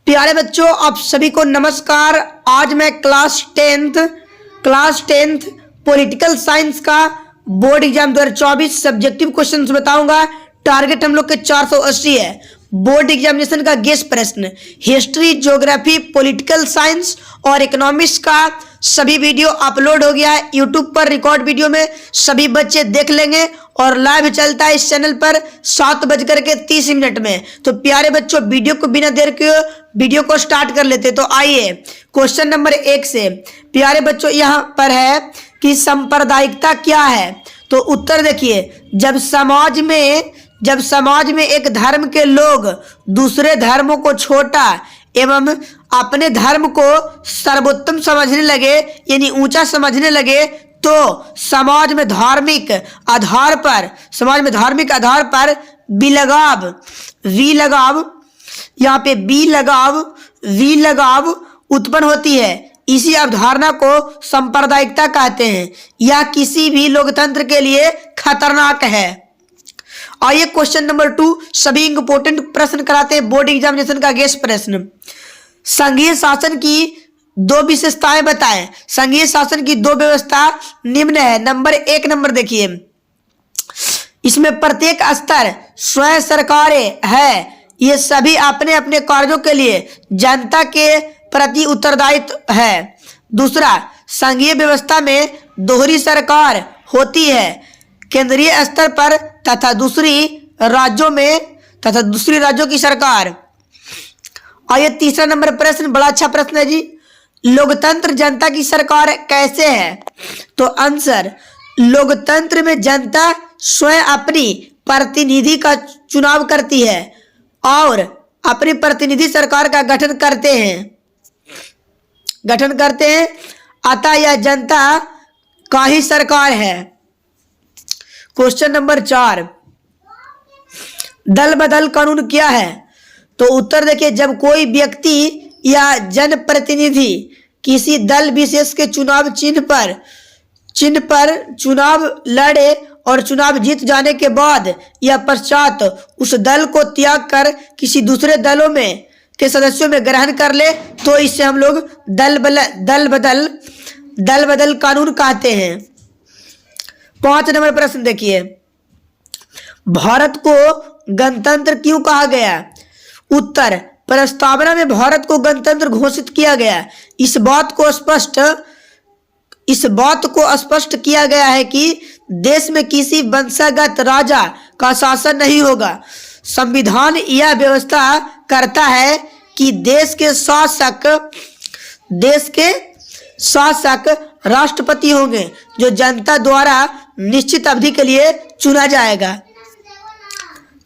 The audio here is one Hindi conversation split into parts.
प्यारे बच्चों, आप सभी को नमस्कार। आज मैं क्लास टेंथ पॉलिटिकल साइंस का बोर्ड एग्जाम 2024 सब्जेक्टिव क्वेश्चंस बताऊंगा। टारगेट हम लोग के 480 है। बोर्ड एग्जामिनेशन का गेस्ट प्रश्न, हिस्ट्री, ज्योग्राफी, पॉलिटिकल साइंस और इकोनॉमिक्स का सभी वीडियो अपलोड हो गया है यूट्यूब पर। रिकॉर्ड वीडियो में सभी बच्चे देख लेंगे और लाइव चलता है इस चैनल पर 7:30 में। तो प्यारे बच्चों, वीडियो को बिना देर के वीडियो को स्टार्ट कर लेते। तो आइए क्वेश्चन नंबर 1 से। प्यारे बच्चों, यहाँ पर है कि सांप्रदायिकता क्या है। तो उत्तर देखिए, जब समाज में एक धर्म के लोग दूसरे धर्मों को छोटा एवं अपने धर्म को सर्वोत्तम समझने लगे, यानी ऊंचा समझने लगे, तो समाज में धार्मिक आधार पर विलगाव उत्पन्न होती है। इसी अवधारणा को सांप्रदायिकता कहते हैं। यह किसी भी लोकतंत्र के लिए खतरनाक है। आइए क्वेश्चन नंबर 2, सभी इंपोर्टेंट प्रश्न कराते हैं बोर्ड एग्जामिनेशन का गेस्ट प्रश्न। संघीय शासन की 2 विशेषताएं बताएं। संघीय शासन की 2 व्यवस्था निम्न है। नंबर 1 नंबर देखिए, इसमें प्रत्येक स्तर स्वयं सरकारें है। ये सभी अपने अपने कार्यों के लिए जनता के प्रति उत्तरदायित्व है। दूसरा, संघीय व्यवस्था में दोहरी सरकार होती है, केंद्रीय स्तर पर तथा दूसरी राज्यों की सरकार। आइए तीसरा नंबर प्रश्न, बड़ा अच्छा प्रश्न है जी। लोकतंत्र जनता की सरकार कैसे है। तो आंसर, लोकतंत्र में जनता स्वयं अपनी प्रतिनिधि का चुनाव करती है और अपनी प्रतिनिधि सरकार का गठन करते हैं। अतः यह जनता का ही सरकार है। क्वेश्चन नंबर 4, दल बदल कानून क्या है। तो उत्तर देखिए, जब कोई व्यक्ति या जनप्रतिनिधि किसी दल विशेष के चुनाव चिन्ह पर चुनाव लड़े और चुनाव जीत जाने के बाद या पश्चात उस दल को त्याग कर किसी दूसरे दलों में के सदस्यों में ग्रहण कर ले, तो इससे हम लोग दल बदल कानून कहते हैं। 5 नंबर प्रश्न देखिए, भारत को गणतंत्र क्यों कहा गया। उत्तर, प्रस्तावना में भारत को गणतंत्र घोषित किया गया। इस बात को स्पष्ट किया गया है कि देश में किसी वंशगत राजा का शासन नहीं होगा। संविधान यह व्यवस्था करता है कि देश के शासक राष्ट्रपति होंगे, जो जनता द्वारा निश्चित अवधि के लिए चुना जाएगा।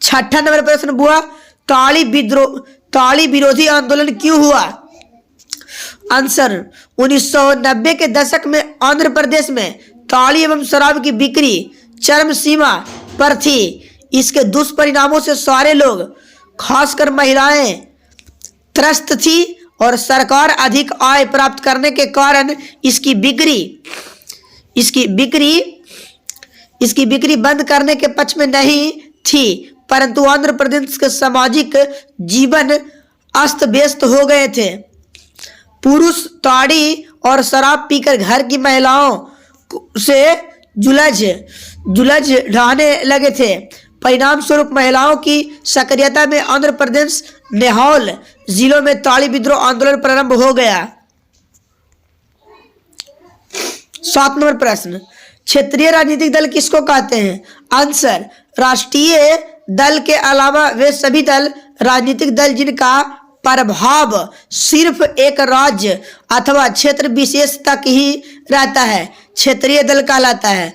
6ठा नंबर प्रश्न हुआ, ताड़ी विरोधी आंदोलन क्यों हुआ। आंसर, 1990 के दशक में आंध्र प्रदेश में ताड़ी एवं शराब की बिक्री चरम सीमा पर थी। इसके दुष्परिणामों से सारे लोग, खासकर महिलाएं, त्रस्त थी और सरकार अधिक आय प्राप्त करने के कारण इसकी बिक्री बंद करने के पक्ष में नहीं थी। परंतु आंध्र प्रदेश के सामाजिक जीवन अस्त व्यस्त हो गए थे। पुरुष ताड़ी और शराब पीकर घर की महिलाओं से जुलझ ढाने लगे थे। परिणाम स्वरूप महिलाओं की सक्रियता में आंध्र प्रदेश नेहौल जिलों में ताड़ी विद्रोह आंदोलन प्रारंभ हो गया। 7 नंबर प्रश्न, क्षेत्रीय राजनीतिक दल किसको कहते हैं। आंसर, राष्ट्रीय दल के अलावा वे सभी दल राजनीतिक दल जिनका प्रभाव सिर्फ एक राज्य अथवा क्षेत्र विशेष तक ही रहता है, क्षेत्रीय दल कहलाता है।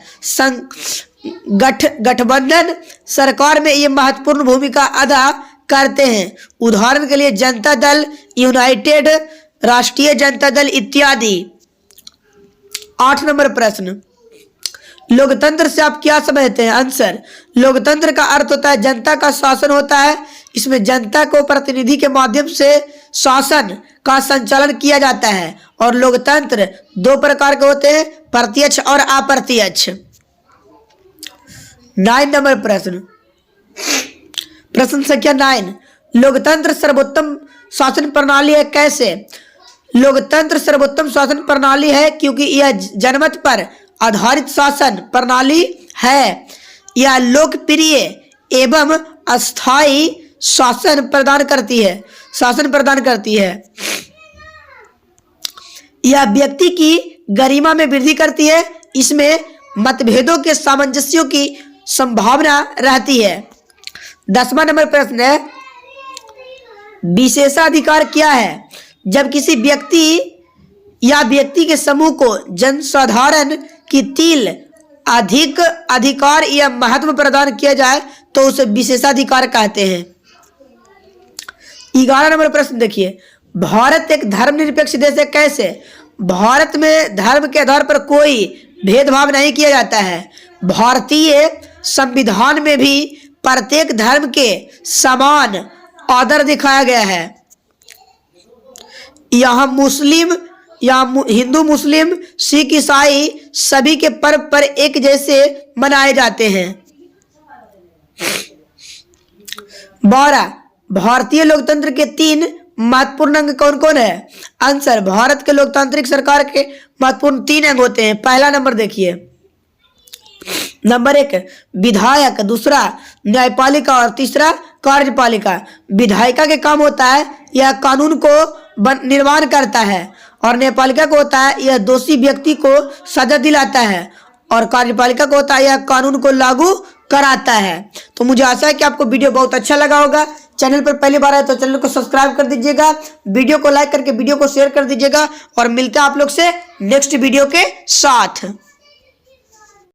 गठबंधन सरकार में ये महत्वपूर्ण भूमिका अदा करते हैं। उदाहरण के लिए जनता दल, यूनाइटेड, राष्ट्रीय जनता दल इत्यादि। 8 नंबर प्रश्न, लोकतंत्र से आप क्या समझते हैं। आंसर, लोकतंत्र का अर्थ होता है जनता का शासन होता है। इसमें जनता को प्रतिनिधि के माध्यम से शासन का संचालन किया जाता है। और लोकतंत्र 2 प्रकार के होते हैं, प्रत्यक्ष और अप्रत्यक्ष। 9 नंबर प्रश्न संख्या 9, लोकतंत्र शासन प्रणाली है। कैसे? लोकतंत्र सर्वोत्तम शासन प्रणाली है क्योंकि यह जनमत पर आधारित शासन प्रणाली है। यह लोकप्रिय एवं अस्थायी शासन प्रदान करती है। यह व्यक्ति की गरिमा में वृद्धि करती है। इसमें मतभेदों के सामंजस्यों की संभावना रहती है। 10वां नंबर प्रश्न है, विशेषाधिकार क्या है? जब किसी व्यक्ति या व्यक्ति के समूह को जनसाधारण की तिल अधिक अधिकार या महत्व प्रदान किया जाए तो उसे विशेषाधिकार कहते हैं। 11 नंबर प्रश्न देखिए, भारत एक धर्मनिरपेक्ष देश है। कैसे? भारत में धर्म के आधार पर कोई भेदभाव नहीं किया जाता है। भारतीय संविधान में भी प्रत्येक धर्म के समान आदर दिखाया गया है। यहाँ हिंदू, मुस्लिम, सिख, ईसाई सभी के पर्व पर एक जैसे मनाए जाते हैं। 12 भारतीय लोकतंत्र के 3 महत्वपूर्ण अंग कौन कौन है? आंसर, भारत के लोकतांत्रिक सरकार के महत्वपूर्ण 3 अंग होते हैं। पहला नंबर देखिए, नंबर 1 विधायक, दूसरा न्यायपालिका और तीसरा कार्यपालिका। विधायिका के काम होता है यह कानून को निर्माण करता है और न्यायपालिका को होता है यह दोषी व्यक्ति को सजा दिलाता है और कार्यपालिका को होता है यह कानून को लागू कराता है। तो मुझे आशा है कि आपको वीडियो बहुत अच्छा लगा होगा। चैनल पर पहली बार आए तो चैनल को सब्सक्राइब कर दीजिएगा, वीडियो को लाइक करके वीडियो को शेयर कर दीजिएगा और मिलते हैं आप लोग से नेक्स्ट वीडियो के साथ।